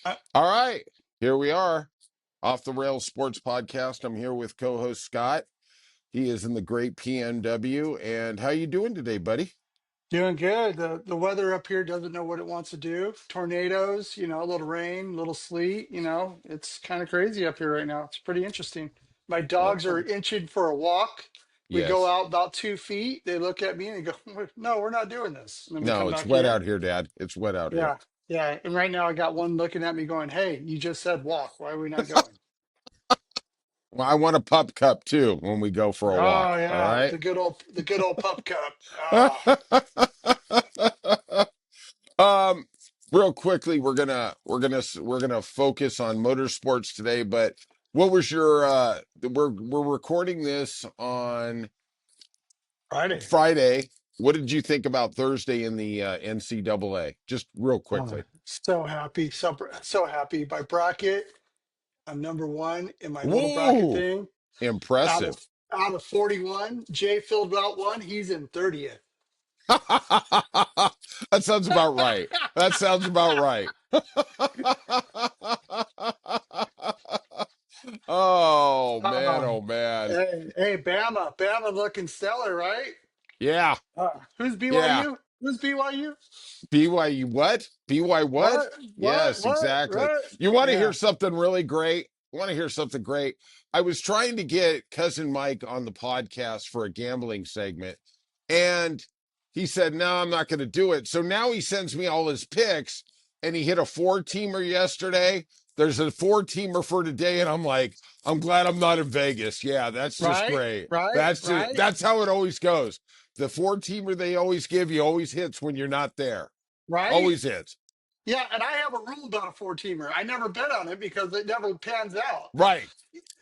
Uh, All right, here we are, Off the Rails Sports Podcast. I'm here with co-host Scott. He is in the great PNW. And how you doing today, buddy? Doing good. The weather up here doesn't know what it wants to do. Tornadoes, a little rain, a little sleet, it's kind of crazy up here right now. It's pretty interesting. My dogs are Oh, inching for a walk. We go yes. out about 2 feet. They look at me and they go, "No, we're not doing this." And then we No, come it's back wet in. out here, Dad. It's wet out here. Yeah. Yeah. And right now I got one looking at me going, "Hey, you just said walk. Why are we not going?" Well, I want a pup cup too when we go for a Oh walk. All yeah, right. the good old pup cup. Ah, um, Real quickly, we're gonna focus on motorsports today. But what was your? We're recording this on Friday. Friday. What did you think about Thursday in the NCAA? Just real Oh, quickly. so happy, so happy. By bracket, I'm number one in my little bracket Whoa, thing. Out impressive. of out of 41, Jay filled out one. He's in 30th. That sounds about right. That sounds about right. Oh man, Oh, oh man. hey, Bama looking stellar, right? Yeah, Who's yeah. BYU? Who's BYU? BYU what? BY what? What? What? Yes, What? exactly. What? You want to hear Yeah. something really great? Want to hear something great? I was trying to get cousin Mike on the podcast for a gambling segment, and he said, "No, I'm not going to do it." So now he sends me all his picks, and he hit a four-teamer yesterday. There's a four-teamer for today, and I'm like, I'm glad I'm not in Vegas. Yeah, that's just Right? great. Right? Right? That's how it always goes. The four-teamer they always give you always hits when you're not there. Right? Always hits. Yeah, and I have a rule about a four-teamer. I never bet on it because it never pans out. Right.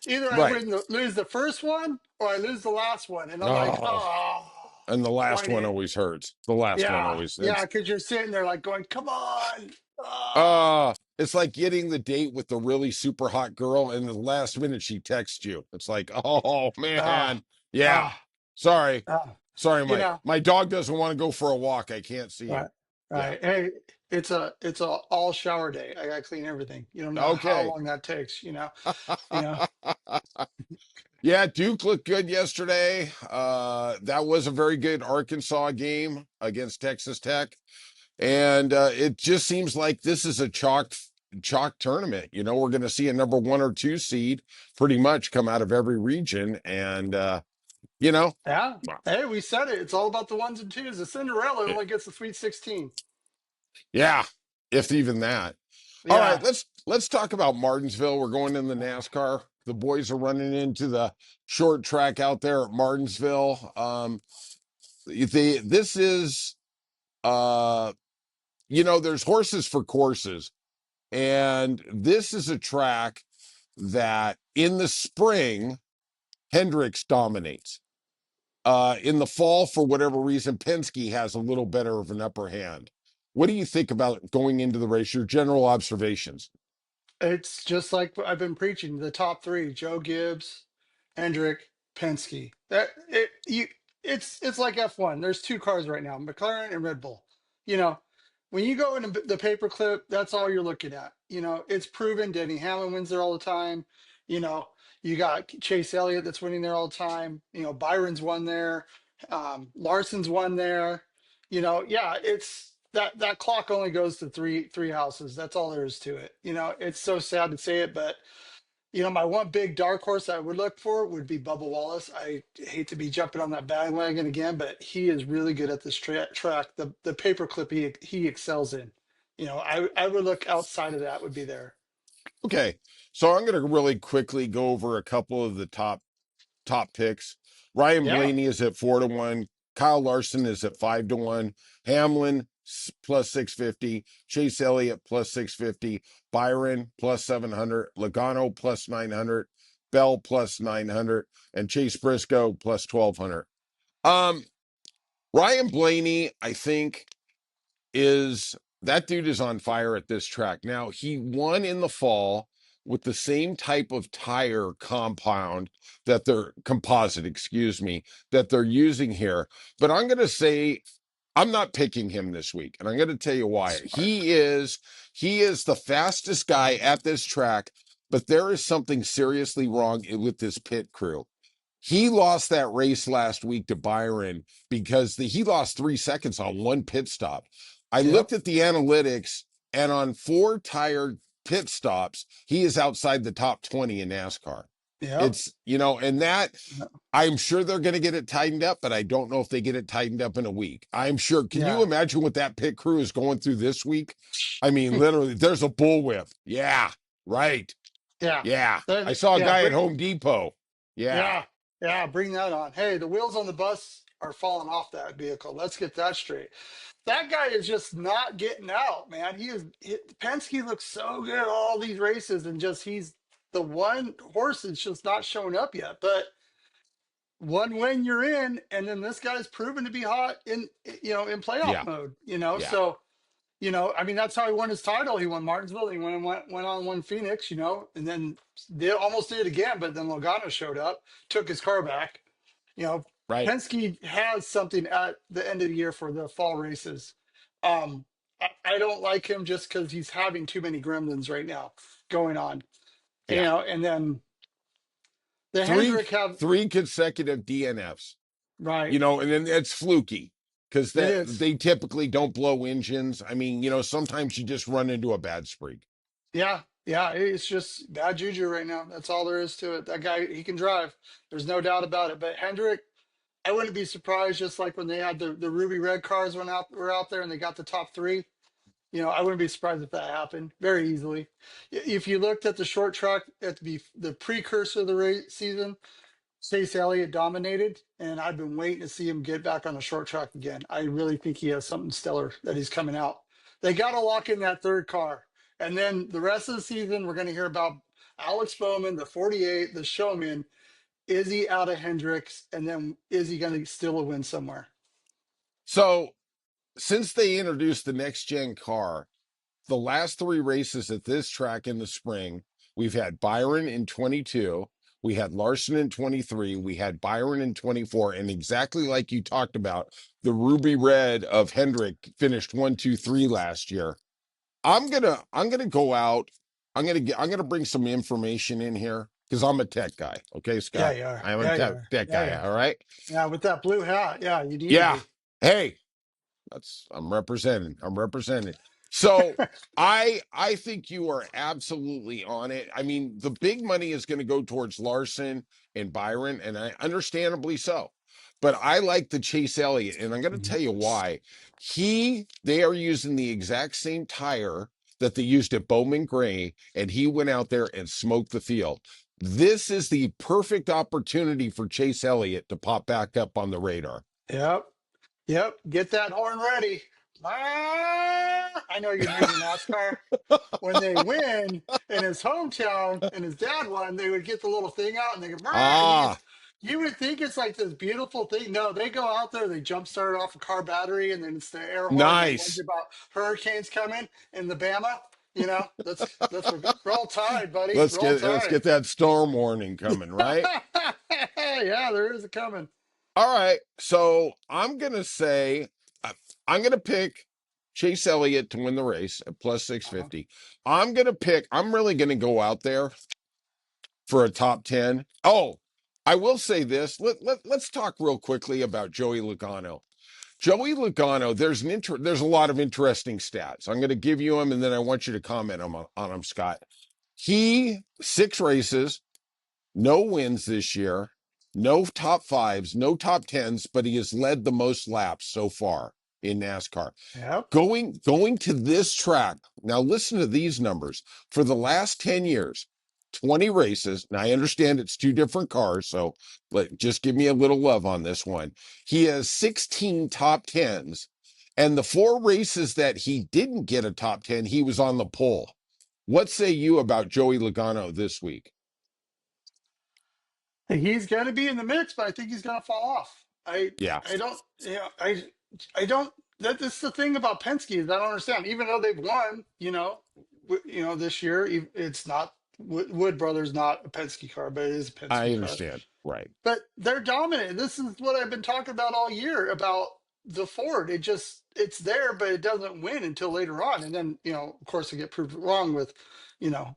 Either I Right. lose the first one or I lose the last one, and I'm like, Oh, oh, and the last one whining. always hurts. The last one Yeah, always yeah, it's because you're sitting there like going, come on. Oh. it's like getting the date with the really super hot girl and the last minute she texts you. It's like, oh Ah, man. Yeah. ah, Sorry. ah. Sorry, You my know, my dog doesn't want to go for a walk. I can't see him. right, Yeah. right. Hey, it's a all shower day. I gotta clean everything. You don't know how Okay. long that takes, you know. Yeah, Duke looked good yesterday. That was a very good Arkansas game against Texas Tech. And it just seems like this is a chalk tournament. You know, we're going to see a number one or two seed pretty much come out of every region. And, you know, Yeah. Hey, we said it. It's all about the ones and twos. The Cinderella it- only gets the Sweet 16. yeah, if even that. All right, Yeah. let's talk about Martinsville. We're going in the NASCAR. The boys are running into the short track out there at Martinsville. This is, uh, there's horses for courses. And this is a track that in the spring, Hendricks dominates. In the fall, for whatever reason, Penske has a little better of an upper hand. What do you think about going into the race? Your general observations. It's just like I've been preaching. The top three: Joe Gibbs, Hendrick, Penske. It's like F1. There's two cars right now: McLaren and Red Bull. You know, when you go into the paperclip, that's all you're looking at. It's proven. Denny Hamlin wins there all the time. You know, you got Chase Elliott that's winning there all the time. Byron's won there. Larson's won there. Yeah, it's that clock only goes to three houses. That's all there is to it. It's so sad to say it, but my one big dark horse I would look for would be Bubba Wallace. I hate to be jumping on that bandwagon again, but he is really good at this track. The paperclip he excels in. I would look outside of that would be there. Okay, so I'm going to really quickly go over a couple of the top picks. Ryan Yeah. Blaney is at 4-1. Kyle Larson is at 5-1. Hamlin plus 650. Chase Elliott plus 650. Byron plus 700. Logano plus 900. Bell plus 900. And Chase Briscoe plus 1200. Um, Ryan Blaney, I think, is that dude is on fire at this track. Now, he won in the fall with the same type of tire composite, excuse me, that they're using here. But I'm going to say I'm not picking him this week, and I'm going to tell you why. Smart. He is the fastest guy at this track, but there is something seriously wrong with this pit crew. He lost that race last week to Byron because he lost 3 seconds on one pit stop. I Yep. looked at the analytics, and on 4 tire pit stops, he is outside the top 20 in NASCAR. Yep. It's, and that I'm sure they're going to get it tightened up, but I don't know if they get it tightened up in a week. I'm sure. Can you Yeah. imagine what that pit crew is going through this week? I mean, literally, there's a bullwhip. Yeah, right. Yeah. Yeah. I That, saw a yeah. guy at Home Depot. Yeah, Yeah. Yeah. Bring that on. Hey, the wheels on the bus are falling off that vehicle. Let's get that straight. That guy is just not getting out, man. Penske looks so good all these races, and just he's the one horse that's just not showing up yet. But one win you're in, and then this guy's proven to be hot in playoff yeah, mode. yeah. So I mean, that's how he won his title. He won Martinsville. He went on and won Phoenix. And then they almost did it again, but then Logano showed up, took his car back. You know, Right. Penske has something at the end of the year for the fall races. I don't like him just because he's having too many gremlins right now going on. Yeah. And then the Three Hendrick have three consecutive DNFs. right. And then it's fluky because It that is. they typically don't blow engines. I mean, sometimes you just run into a bad streak. Yeah, yeah, it's just bad juju right now. That's all there is to it. That guy, he can drive. There's no doubt about it. But Hendrick, I wouldn't be surprised, just like when they had the ruby red cars were out there and they got the top three. I wouldn't be surprised if that happened very easily. If you looked at the short track at the precursor of the race season, Chase Elliott dominated, and I've been waiting to see him get back on the short track again. I really think he has something stellar that he's coming out. They got to lock in that third car. And then the rest of the season, we're going to hear about Alex Bowman, the 48, the showman. Is he out of Hendricks? And then is he going to steal a win somewhere? So since they introduced the next gen car, the last three races at this track in the spring, we've had Byron in 22, we had Larson in 23, we had Byron in 24, and exactly like you talked about, the ruby red of Hendrick finished 1, 2, 3 last year. I'm gonna go out. I'm gonna bring some information in here because I'm a tech guy. Okay, Yeah, Scott. you are. I'm a Yeah, you tech, are. tech Yeah, guy. yeah. All right. Yeah, with that blue hat. Yeah, you need to Yeah. be. Hey, I'm representing. I'm representing. So I think you are absolutely on it. I mean, the big money is going to go towards Larson and Byron, and I understandably so. But I like the Chase Elliott, and I'm going to Mhm. tell you why. They are using the exact same tire that they used at Bowman Gray, and he went out there and smoked the field. This is the perfect opportunity for Chase Elliott to pop back up on the radar. Yep. Yep. Get that horn ready. Ah, I know you're new to NASCAR. When they win in his hometown and his dad won, they would get the little thing out and they go, "Brr," and Ah, you would think it's like this beautiful thing. No, they go out there, they jump start off a car battery, and then it's the air horn that warns nice. you about hurricanes coming in the Bama. That's roll tide, buddy. Roll Let's tide. get that storm warning coming, right? Yeah, there is a coming. All right. So I'm gonna say I'm gonna pick Chase Elliott to win the race at plus six Uh-huh. fifty. I'm really gonna go out there for a top 10. Oh, I will say this. Let's talk real quickly about Joey Logano. Joey Logano, there's a lot of interesting stats. I'm gonna give you them and then I want you to comment on them, Scott. He 6 races, no wins this year, no top fives, no top tens, but he has led the most laps so far in NASCAR. Yep. Going to this track, now listen to these numbers. For the last 10 years, 20 races. Now I understand it's two different cars, so just give me a little love on this one. He has 16 top tens, and the 4 races that he didn't get a top 10, he was on the pole. What say you about Joey Logano this week? He's going to be in the mix, but I think he's going to fall off. Yeah, I don't, I don't. That's the thing about Penske is I don't understand. Even though they've won, this year, it's not Wood Brothers, not a Penske car, but it is a I Penske car. understand. Right. But they're dominant. This is what I've been talking about all year about the Ford. It's there, but it doesn't win until later on. And then, of course, I get proved wrong with, you know,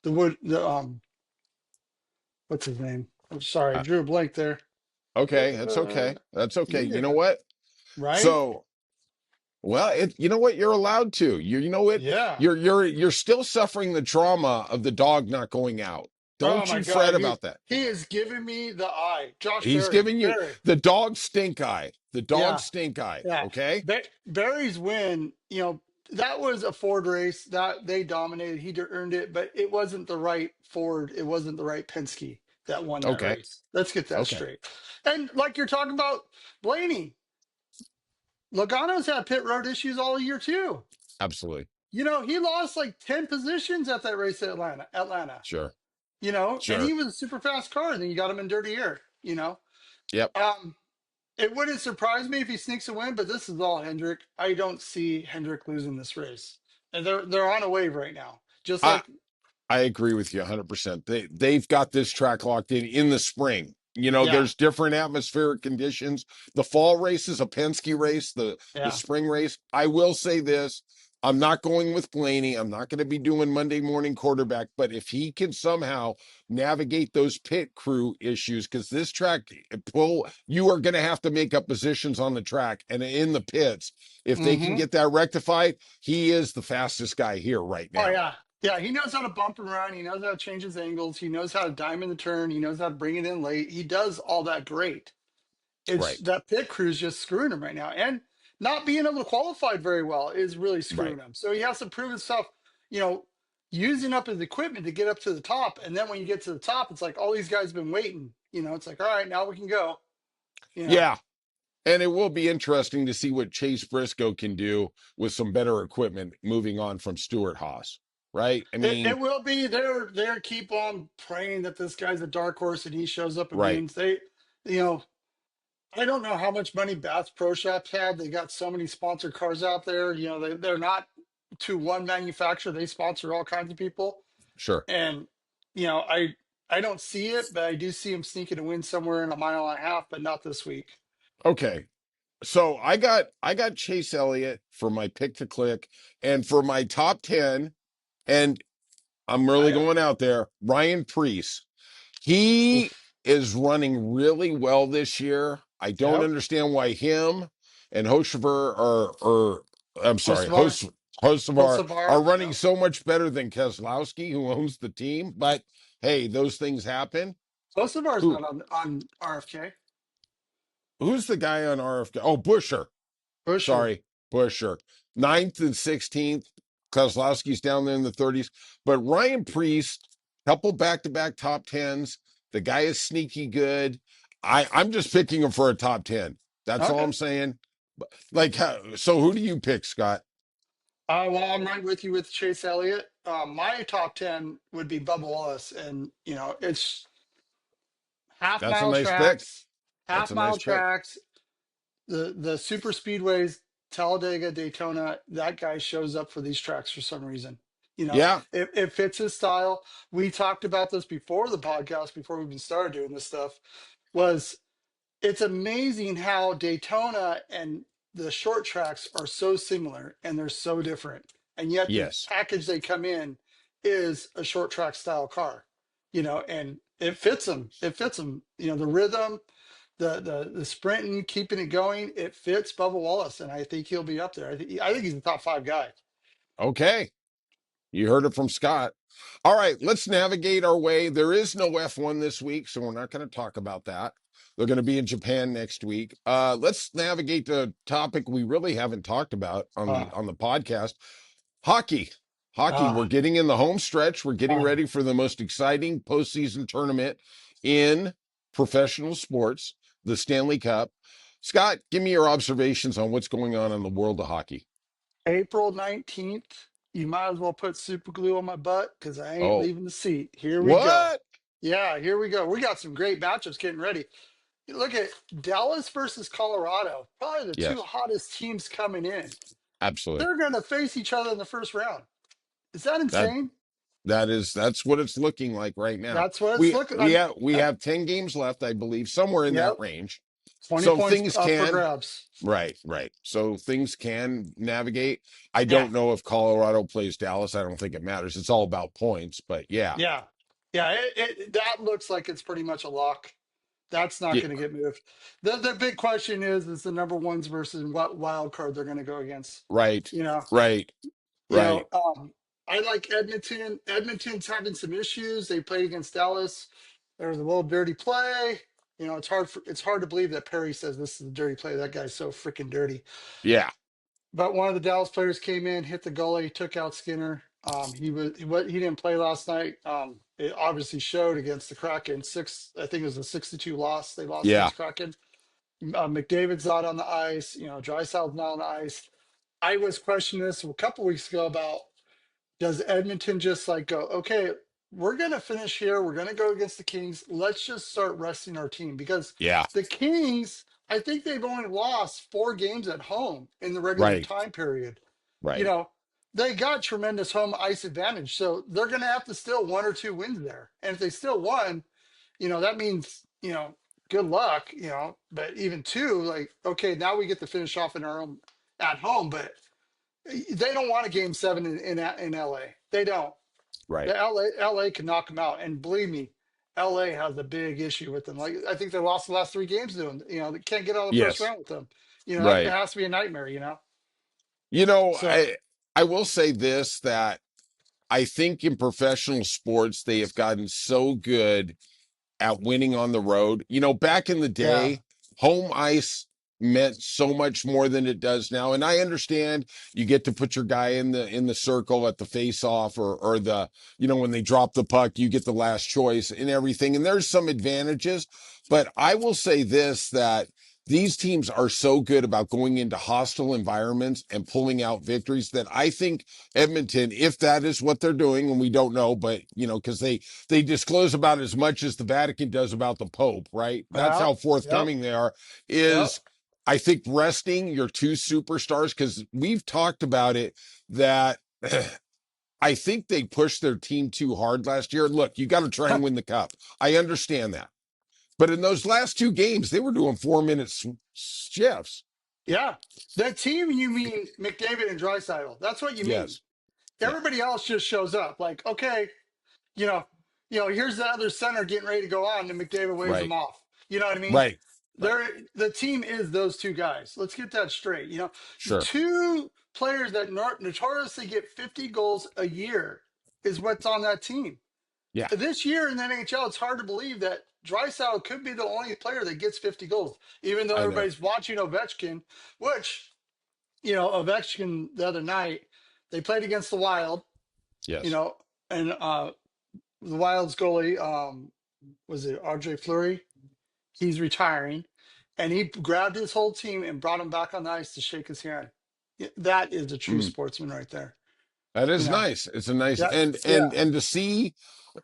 the wood, the what's his name? I'm sorry, I Uh, drew a blank there. okay, that's Uh, okay. That's okay. You know yeah, what? right? So, well, you know what? You're allowed to. You know what? Yeah. You're still suffering the trauma of the dog not going out. Oh Don't my you fret God, about that. he is giving me the eye. Josh He's Berry, giving you Berry. the dog stink eye. The dog Yeah, stink eye. yeah. Okay? Barry's win, that was a Ford race that they dominated. Earned it, but it wasn't the right Ford. It wasn't the right Penske that won that Okay. race. Let's get that Okay. straight. And like you're talking about Blaney, Logano's had pit road issues all year too. Absolutely. He lost like 10 positions at that race at Atlanta, Sure. and Sure. he was a super fast car, and then you got him in dirty air. Yep. Um, it wouldn't surprise me if he sneaks a win, but this is all Hendrick. I don't see Hendrick losing this race. And they're on a wave right now. Just I like, I agree with you 100%. They've got this track locked in the spring. yeah, There's different atmospheric conditions. The fall race is a Penske race, the yeah. spring race. I will say this, I'm not going with Blaney. I'm not going to be doing Monday morning quarterback, but if he can somehow navigate those pit crew issues, because this track you are going to have to make up positions on the track and in the pits. If they can Mm-hmm. get that rectified, he is the fastest guy here right Oh, now. yeah. Yeah, he knows how to bump and run. He knows how to change his angles. He knows how to diamond the turn. He knows how to bring it in late. He does all that great. It's Right. that pit crew's just screwing him right now. And not being able to qualify very well is really Right. screwing him. So he has to prove himself, you know, using up his equipment to get up to the top. And then when you get to the top, it's like all these guys have been waiting. It's like, all right, now we can go. You know, Yeah. And it will be interesting to see what Chase Briscoe can do with some better equipment moving on from Stuart Haas. Right? I it mean, will be they're keep on praying that this guy's a dark horse and he shows up and right, wins. You know, I don't know how much money Bass Pro Shops have. They got so many sponsored cars out there. They're not to one manufacturer. They sponsor all kinds of people. sure. And I don't see it, but I do see him sneaking a win somewhere in a mile and a half, but not this week. Okay. So I got Chase Elliott for my pick to click and for my top 10, and I'm really I going out there, Ryan Preece. He oof. is running really well this year. I don't Yep. understand why him and Hochevar or I'm sorry, Hocevar. Hocevar are Hocevar. running Yep. so much better than Keselowski, who owns the team. But hey, those things happen. Hocevar's Who not on RFK. who's the guy on RFK? Oh, Busher. Busher. Sorry, Busher. Ninth and 16th. Keselowski's down there in the 30s. But Ryan Priest, couple back-to-back top tens. The guy is sneaky good. I'm just picking him for a top 10. That's all Okay. I'm saying. Like, so who do you pick, Scott? Well, I'm right with you with Chase Elliott. My top 10 would be Bubba Wallace. And, it's half That's a mile nice pick. tracks, That's half a mile nice pick. tracks, the super speedways, Talladega, Daytona. That guy shows up for these tracks for some reason. Yeah. It fits his style. We talked about this before the podcast, before we even started doing this stuff. Was It's amazing how Daytona and the short tracks are so similar and they're so different. And yet the Yes. package they come in is a short track style car, and it fits them. It fits them. The rhythm, the sprinting, keeping it going, it fits Bubba Wallace. And I think he'll be up there. I think he's the top five guy. Okay. You heard it from Scott. All right, let's navigate our way. There is no F1 this week, so we're not going to talk about that. They're going to be in Japan next week. Let's navigate the topic we really haven't talked about on the Uh, on the podcast. Hockey. Hockey. uh, We're getting in the home stretch. We're getting uh. ready for the most exciting postseason tournament in professional sports, the Stanley Cup. Scott, give me your observations on what's going on in the world of hockey. April 19th, you might as well put super glue on my butt because I ain't Oh, leaving the seat. Here we go. what? Yeah, here we go. We got some great matchups getting ready. You look at Dallas versus Colorado, probably the two Yes, hottest teams coming in. absolutely. They're going to face each other in the first round. Is that That insane? that's what it's looking like right now. That's what it's We looking we like. have we have 10 games left, I believe, somewhere in that Yep. range. 20 So points things up for can, grabs. right, right. So things can navigate. I Yeah, don't know if Colorado plays Dallas. I don't think it matters. It's all about points, but yeah. yeah, yeah. That looks like it's pretty much a lock. That's not Yeah, going to get moved. The big question is the number ones versus what wild card they're going to go against. right, You know, right, you know. right. I like Edmonton. Edmonton's having some issues. They played against Dallas. There was a little dirty play. You know, it's hard to believe that Perry says this is a dirty play. That guy's so freaking dirty. Yeah, But one of the Dallas players came in, hit the goalie, took out Skinner. He didn't play last night. It obviously showed against the Kraken. I think it was a 6-2 loss. They lost yeah, against Kraken. McDavid's not on the ice. You know, Draisaitl's not on the ice. I was questioning this a couple weeks ago about, does Edmonton just like go, okay, we're going to finish here. We're going to go against the Kings. Let's just start resting our team because yeah. the Kings, I think they've only lost 4 games at home in the regular Right, time period. You right. know, they got tremendous home ice advantage. So they're going to have to steal 1 or 2 wins there. And if they still won, that means, good luck, but even two, like, okay, now we get to finish off in our own at home, but they don't want a game seven in LA. They don't. Right. The LA can knock them out. And believe me, LA has a big issue with them. Like, I think they lost the last 3 games to them. They can't get out of the first Yes. round with them. That Right. has to be a nightmare. You know, So I will say this, that I think in professional sports they have gotten so good at winning on the road. Back in the yeah, day, home ice meant so much more than it does now. And I understand you get to put your guy in the circle at the face off, or when they drop the puck, you get the last choice and everything. And there's some advantages, but I will say this, that these teams are so good about going into hostile environments and pulling out victories, that I think Edmonton, if that is what they're doing, and we don't know, but because they disclose about as much as the Vatican does about the Pope, right? That's well, how yep, forthcoming they are. yep, Is, I think, resting your two superstars, because we've talked about it, that I think they pushed their team too hard last year. Look, you got to try and win the cup. I understand that. But in those last two games, they were doing 4-minute shifts. yeah. The team, you mean McDavid and Draisaitl. That's what you mean. Yes. Yeah. Everybody else just shows up. Like, okay, you know, here's the other center getting ready to go on, and McDavid waves them Right. off. You know what I mean? Right. Right. The team is those two guys. Let's get that straight. The Sure. two players that notoriously get 50 goals a year is what's on that team. Yeah. This year in the NHL, it's hard to believe that Draisaitl could be the only player that gets 50 goals, even though I know. everybody's watching Ovechkin, which, Ovechkin the other night, they played against the Wild, you Yes. know, and the Wild's goalie, was it Andre Fleury? He's retiring, and he grabbed his whole team and brought him back on the ice to shake his hand. That is a true Mm. sportsman right there. That You is know, nice. It's a nice, yeah, and yeah, to see,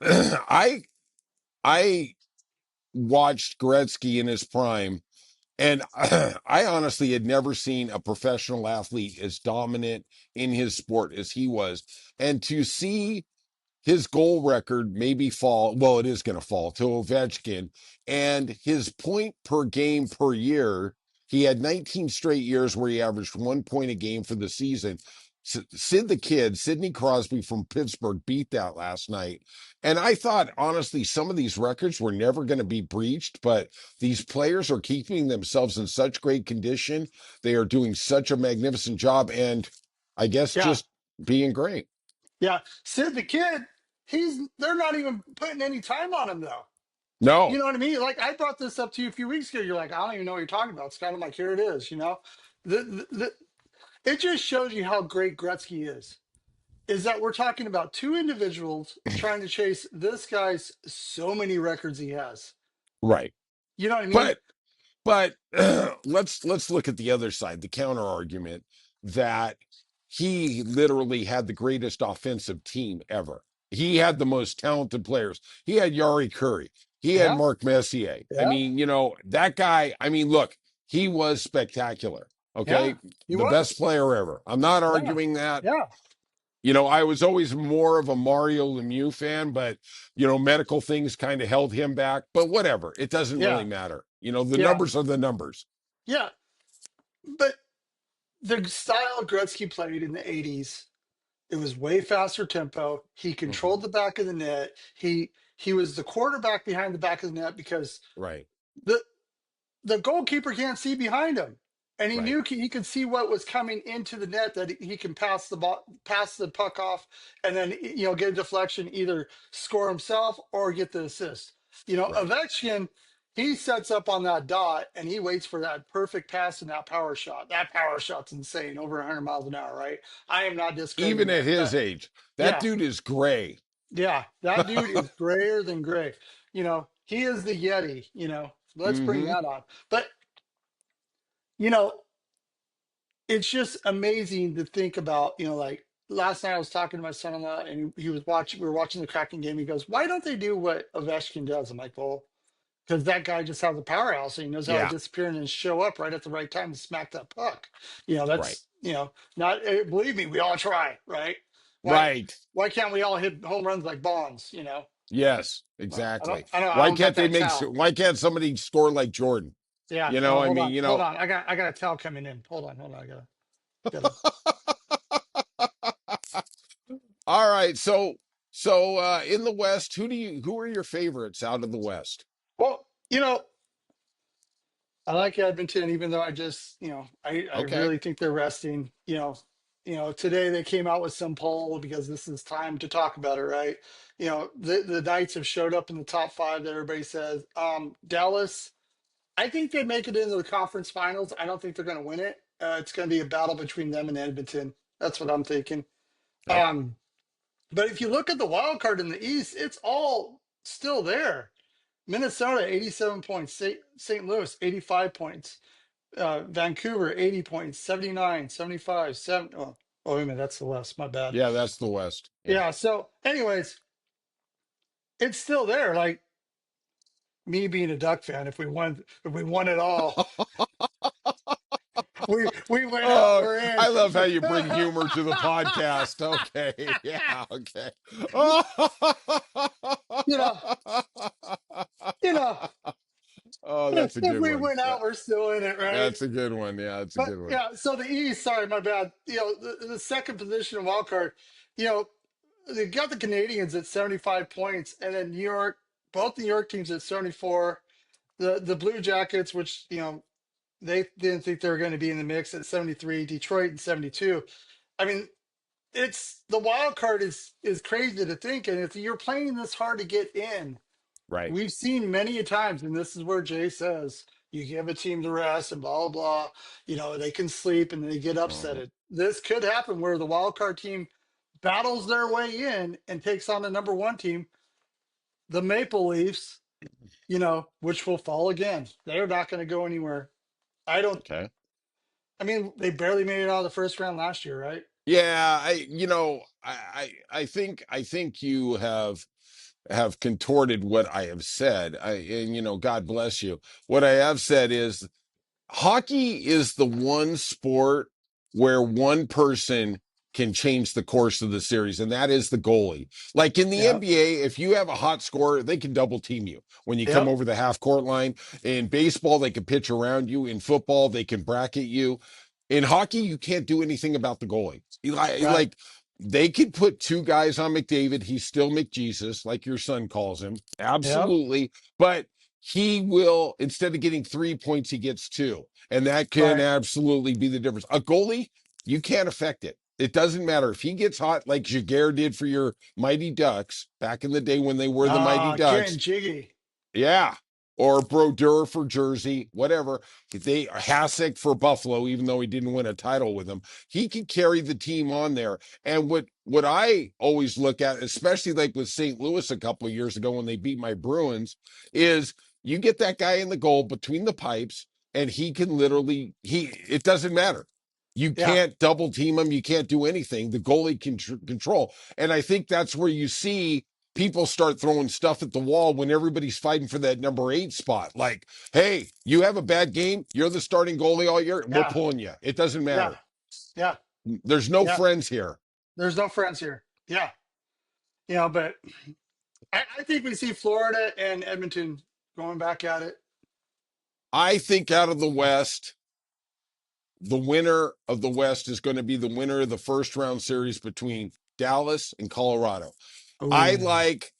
I I watched Gretzky in his prime, and I honestly had never seen a professional athlete as dominant in his sport as he was. And to see his goal record maybe fall, well, it is going to fall to Ovechkin, and his point per game per year, he had 19 straight years where he averaged 1 point a game for the season. Sidney Crosby from Pittsburgh beat that last night. And I thought, honestly, some of these records were never going to be breached, but these players are keeping themselves in such great condition. They are doing such a magnificent job, and I guess yeah, just being great. yeah. Sid the Kid, they're not even putting any time on him though. You No, know what I mean? Like, I brought this up to you a few weeks ago. You're like, I don't even know what you're talking about. It's kind of like, here it is. It just shows you how great Gretzky is. Is that we're talking about two individuals trying to chase this guy's so many records he has. right. You know what I mean? But let's look at the other side, the counter argument, that he literally had the greatest offensive team ever. He had the most talented players. He had Yari Curry. He had Yeah, Mark Messier. I yeah, mean, that guy, I mean, look, he was spectacular. yeah. Okay. He The best was. player ever. I'm not Yeah, arguing that. yeah, I was always more of a Mario Lemieux fan, but medical things kind of held him back. But whatever, it doesn't really yeah. matter. The Yeah, numbers are the numbers. yeah. But the style Gretzky played in the '80s, it was way faster tempo. He Hmm. controlled the back of the net. He was the quarterback behind the back of the net because Right, the the goalkeeper can't see behind him, and he right. knew he could see what was coming into the net that he can pass the ball, pass the puck off, and then get a deflection, either score himself or get the assist. Right. Ovechkin, he sets up on that dot and he waits for that perfect pass and that power shot. That power shot's insane, over 100 miles an hour, right? I am not Even discrediting at that. his age, that Yeah, dude is gray. yeah, that dude is grayer than gray. He is the Yeti. Let's bring Hmm. that on. But you know, it's just amazing to think about, like last night I was talking to my son-in-law and he was watching, we were watching the Kraken game. He goes, "Why don't they do what Ovechkin does?" I'm like, "Well, because that guy just has a powerhouse and he knows how to Yeah, disappear and then show up right at the right time to smack that puck." right. Not, believe me, we all try, right? Why, Right. why can't we all hit home runs like Bonds? Yes, Well, exactly. I Why don't got can't they that towel. why can't somebody score like Jordan? Yeah. I Hold mean, on, hold on. I got a towel coming in. Hold on. I gotta. all right. So in the West, who are your favorites out of the West? Well, I like Edmonton, even though I Okay. really think they're resting. Today they came out with some poll because this is time to talk about it, right? The Knights have showed up in the top five that everybody says. Dallas, I think they make it into the conference finals. I don't think they're going to win it. It's going to be a battle between them and Edmonton. That's what I'm thinking. Okay. Um, but if you look at the wild card in the East, it's all still there. Minnesota, 87 points. St. Louis, 85 points. Vancouver, 80 points, 79, 75, 7. Wait a minute, that's the West. My bad. Yeah, that's the West. Yeah. Yeah. So, anyways, it's still there. Like me being a Duck fan, if we won it all, we went out, Oh, we're in. I love how you bring humor to the podcast. Okay. Yeah, okay. you know, you know, Oh, that's a if good we one. went Yeah. out, we're still in it, right? That's a good one. Yeah, that's a But good one. yeah, so the East, sorry, my bad. The second position of wild card, you know, they got the Canadians at 75 points, and then New York, both New York teams at 74. The Blue Jackets, which they didn't think they were going to be in the mix, at 73. Detroit at 72. I mean, it's the wild card is crazy to think, and if you're playing this hard to get in, Right. we've seen many a times, and this is where Jay says you give a team the rest and blah blah blah. They can sleep and they get upset. Mhm. This could happen where the wild card team battles their way in and takes on the number one team, the Maple Leafs, which will fall again. They're not going to go anywhere. I don't. Okay. I mean, they barely made it out of the first round last year, right? Yeah, I think you have contorted what I have said. And God bless you. What I have said is hockey is the one sport where one person can change the course of the series, and that is the goalie. Like in the Yeah. NBA, if you have a hot scorer, they can double team you when you come Yep. over the half court line. In baseball, they can pitch around you. In football, they can bracket you. In hockey, you can't do anything about the goalie. Right. Like they could put two guys on McDavid. He's still McJesus, like your son calls him. Yep. Absolutely. But he will, instead of getting 3 points, he gets two. And that can Right. absolutely be the difference. A goalie, you can't affect it. It doesn't matter if he gets hot like Jaguar did for your Mighty Ducks back in the day when they were the Mighty Getting Ducks. jiggy. Yeah. Or Brodeur for Jersey, whatever. They Hasek for Buffalo, even though he didn't win a title with them. He could carry the team on there. And what I always look at, especially like with St. Louis a couple of years ago when they beat my Bruins, is you get that guy in the goal between the pipes, and he can literally it doesn't matter. You Yeah. can't double team him. You can't do anything. The goalie can control. And I think that's where you see people start throwing stuff at the wall when everybody's fighting for that number 8 spot. Like, hey, you have a bad game, you're the starting goalie all year, we're Yeah. pulling you. It doesn't Yeah. matter. Yeah. There's no Yeah. friends here. There's no friends here. Yeah. But I think we see Florida and Edmonton going back at it. I think out of the West, the winner of the West is going to be the winner of the first round series between Dallas and Colorado. Oh, I like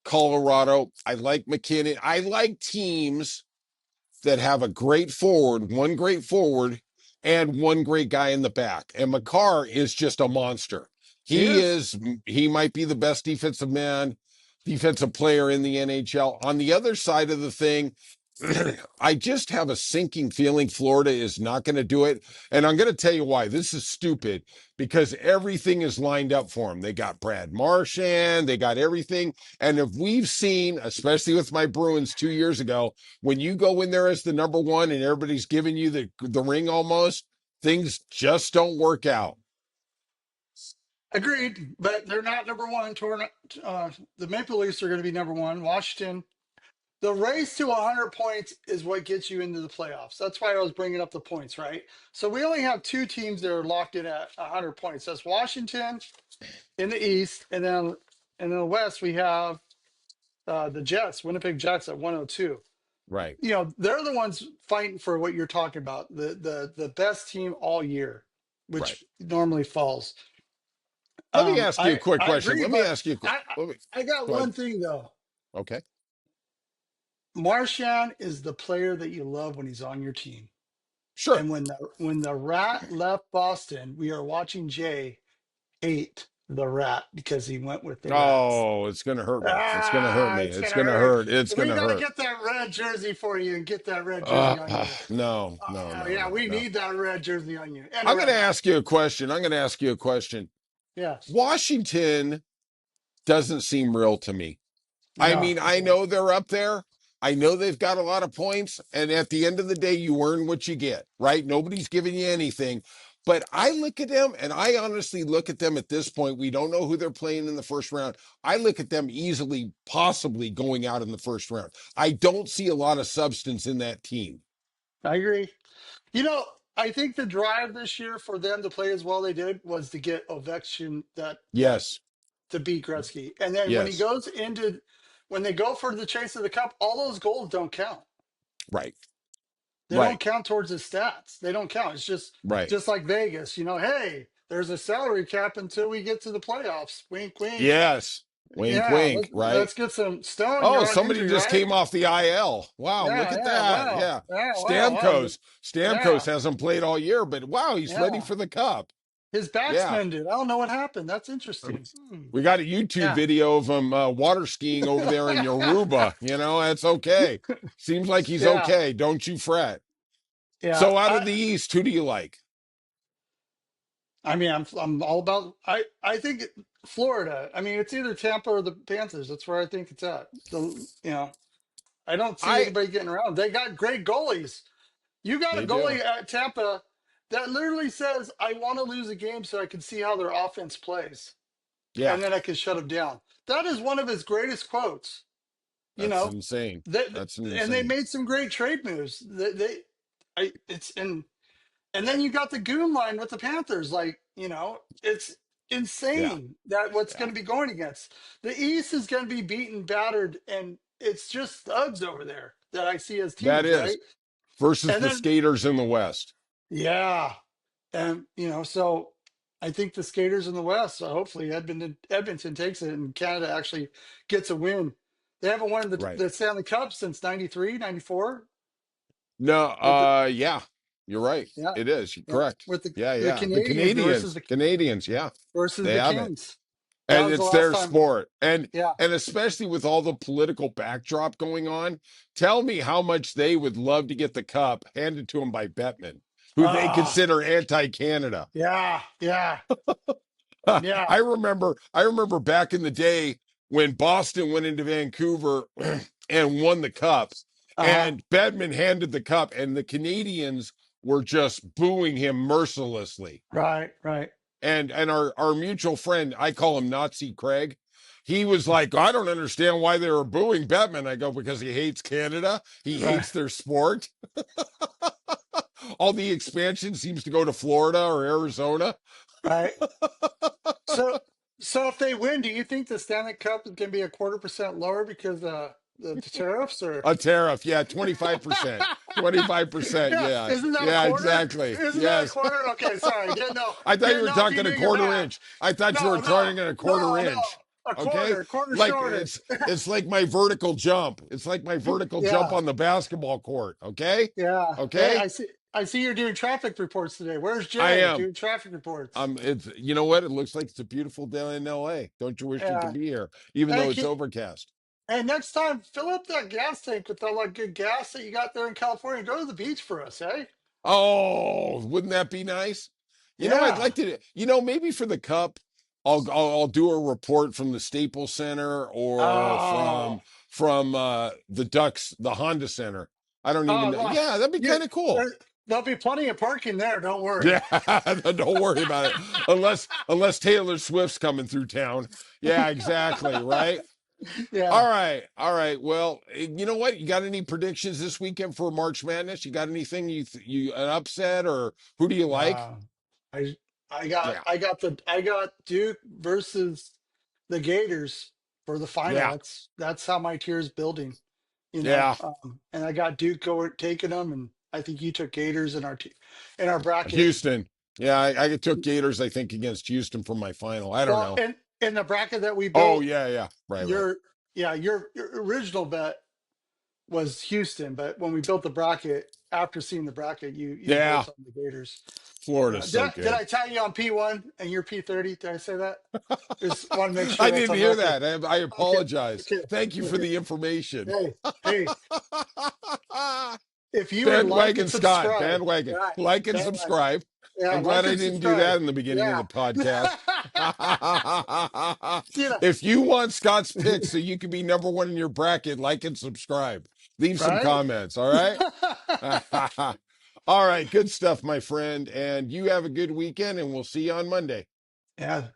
Colorado. I like McKinnon. I like teams that have a great forward, one great forward, and one great guy in the back. And McCarr is just a monster. he He is. is, he might be the best defensive player in the NHL. On the other side of the thing, I just have a sinking feeling Florida is not going to do it. And I'm going to tell you why. This is stupid because everything is lined up for them. They got Brad Marchand, they got everything. And if we've seen, especially with my Bruins 2 years ago, when you go in there as the number one and everybody's giving you the ring almost, things just don't work out. Agreed, but they're not number one. The Maple Leafs are going to be number one. Washington. The race to 100 points is what gets you into the playoffs. That's why I was bringing up the points, right? So we only have two teams that are locked in at 100 points. That's Washington in the East, and then in the West we have the Jets, Winnipeg Jets at 102. Right, You know, they're the ones fighting for what you're talking about, the best team all year, right. which normally falls. Let me ask you a quick I question. agree, Let me but ask you, I let me, I got go ahead. one thing though. Okay, Marchand is the player that you love when he's on your team. sure. And when the rat left Boston, we are watching Jay hate the rat because he went with the rats. Oh, it's going to hurt me. It's going to hurt Ah, me. it's It's gonna going to hurt. hurt. It's going We to got to hurt. get that red jersey for you and get that red jersey on you. No, no, no, Yeah, no, we no. need that red jersey on you and a I'm going to red hat. ask you a question. I'm going to ask you a question. Yeah, Washington doesn't seem real to me. I no, mean, it I does. know they're up there. I know they've got a lot of points. And at the end of the day, you earn what you get, right? Nobody's giving you anything. But I look at them and I honestly look at them at this point. We don't know who they're playing in the first round. I look at them easily, possibly going out in the first round. I don't see a lot of substance in that team. I agree. You know, I think the drive this year for them to play as well they did was to get Ovechkin that Yes, to beat Gretzky. And then when he yes, goes into when they go for the chase of the cup, all those goals don't count. right, They don't right, count towards his stats. They don't count. It's right. just like Vegas, you know, hey, there's a salary cap until we get to the playoffs. Wink wink. Yes, wink, Yeah, wink, right? let's get some Stone, Oh, you're on somebody injury, just right? came off the IL. Wow, look Yeah, at yeah, that. wow. Yeah. Yeah, wow, wow. Stamkos Yeah, hasn't played all year, but wow, he's ready yeah. for the cup. His back's Yeah. mended. I don't know what happened. That's interesting. We got a YouTube Yeah. video of him water skiing over there in Yoruba. That's okay. Seems like he's Yeah. okay. Don't you fret. Yeah. So out of the East, who do you like? I mean, I'm all about. I think Florida. I mean, it's either Tampa or the Panthers. That's where I think it's at. I don't see I anybody getting around. They got great goalies. You got a They do. goalie at Tampa that literally says, "I want to lose a game so I can see how their offense plays, Yeah, and then I can shut them down." That is one of his greatest quotes. You that's know, insane. that That's and they insane. made some great trade moves. It's and then you got the goon line with the Panthers. Like, it's Yeah, insane that what's yeah. going to be going against. The East is going to be beaten, battered, and it's just thugs over there that I see as That teams, is right? versus And the then, skaters in the West. yeah. And, so I think the skaters in the West, so hopefully Edmonton takes it and Canada actually gets a win. They haven't won Right. the Stanley Cup since 93, 94. No, With the, yeah, you're right. yeah, It is. You're yeah. correct. With Yeah, the yeah. The Canadians Canadians, Canadians, yeah, versus they the have it. Kings. That And was the it's last their time. sport. And Yeah. and especially with all the political backdrop going on, tell me how much they would love to get the cup handed to them by Bettman, who they Ah, consider anti-Canada. yeah, yeah, yeah. I remember back in the day when Boston went into Vancouver and won the cup, Uh-huh. and Bedman handed the cup, and the Canadians were just booing him mercilessly. Right, right, And our mutual friend, I call him Nazi Craig. He was like, I don't understand why they were booing Bettman. I go, because he hates Canada. He right, hates their sport. All the expansion seems to go to Florida or Arizona. right. So, so if they win, do you think the Stanley Cup is going to be a 0.25% lower because the tariffs or A tariff, yeah, 25%. 25%, yeah, yeah. isn't that a Yeah, quarter? exactly. Isn't that a Yes. quarter? Okay, sorry, I thought you didn't were know if you talking knew a your quarter math. inch. I thought you were No, talking a quarter no, inch. a Okay? quarter Like shorter. it's like my vertical jump. It's like my vertical jump Yeah, on the basketball court. Okay? yeah. Hey, Okay? I see you're doing traffic reports today. Where's I Jay am. doing traffic reports? It's you know what? It looks like it's a beautiful day in LA. Don't you wish you could Yeah. be here, even Hey, though it's overcast? hey, next time fill up that gas tank with all that good gas that you got there in California. Go to the beach for us, eh? Oh, wouldn't that be nice? You know, I'd Yeah. like to, maybe for the cup, I'll do a report from the Staples Center or Oh, from the Ducks, the Honda Center. I don't even oh, know. well, Yeah, that'd be you, kind of cool. there'll be plenty of parking there. Don't worry. Yeah, don't worry about it. Unless Taylor Swift's coming through town. Yeah, exactly, right? Yeah. All right. Well, you know what? You got any predictions this weekend for March Madness? You got anything you an upset or who do you like? Uh, I Yeah. I got Duke versus the Gators for the final. Yeah. That's how my tier is building, you know. Yeah. And I got Duke going taking them, and I think you took Gators in in our bracket. Houston. Yeah, I took Gators, I think, against Houston for my final. I don't Well, know. in the bracket that we Oh, built, yeah, yeah. Right, right. your your original bet was Houston, but when we built the bracket, after seeing the bracket, you were Yeah. both on the Gators. Florida's so Did good. I tell you on P1 and you're P30? Did I say that? Just want to make sure I that's didn't on hear record. that. I Okay, apologize. okay, Thank you for okay. the information. Hey, hey, if you would like and Bandwagon Scott, subscribe, bandwagon. right? Like and Bandwagon. subscribe. Yeah, I'm glad like I and didn't do subscribe. that in the beginning of Yeah. the podcast. You know, If you want Scott's picks so you can be number one in your bracket, like and subscribe. Leave some right? comments, all right? All right, good stuff, my friend. And you have a good weekend, and we'll see you on Monday. Yeah.